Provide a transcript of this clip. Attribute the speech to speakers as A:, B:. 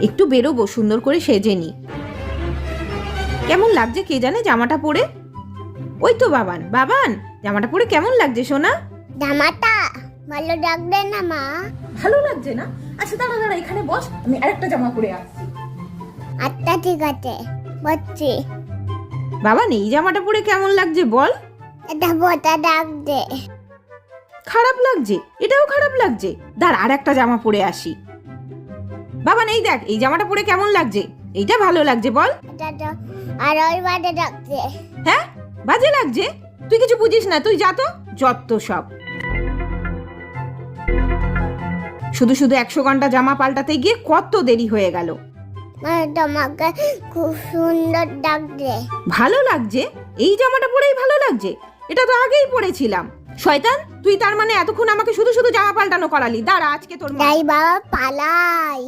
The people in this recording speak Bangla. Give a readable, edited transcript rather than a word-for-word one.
A: একটু বেরোবো, সুন্দর করে সেজে নি। কেমন লাগছে কে জানে জামাটা পরে? ওই তো বাবান, বাবান জামাটা পরে কেমন লাগছে সোনা?
B: জামাটা ভালো লাগবে না মা?
A: ভালো লাগছে না? আচ্ছা দাঁড়া দাঁড়া, এখানে বস, আমি আরেকটা জামা পরে আসছি।
B: আচ্ছা ঠিক আছে, বসছি।
A: বাবান এই জামাটা পরে কেমন লাগছে বল?
B: এটা বোটা লাগছে।
A: খারাপ লাগছে? এটাও খারাপ লাগছে? দাঁড়া আর একটা জামা পরে আসি। বাবান এই দেখ, এই জামাটা পরে কেমন লাগছে? এইটা ভালো লাগছে বল?
B: এটা তো আর ওই বাদে লাগছে।
A: হ্যাঁ বাজে লাগছে? তুই কিছু বুঝিস না, তুই যা তো, যত সব। শুধু শুধু 100 ঘন্টা জামা পাল্টাতে গিয়ে কত দেরি হয়ে গেল।
B: মানে তোমাকে খুব সুন্দর লাগছে।
A: ভালো লাগছে? এই জামাটা পরেই ভালো লাগছে? এটা তো আগেই পরেছিলাম। শয়তান, তুই তার মানে এতক্ষণ আমাকে শুধু শুধু জামা পাল্টানো করালি। দাঁড়া আজকে তোর
B: তাই বাবা পালাই।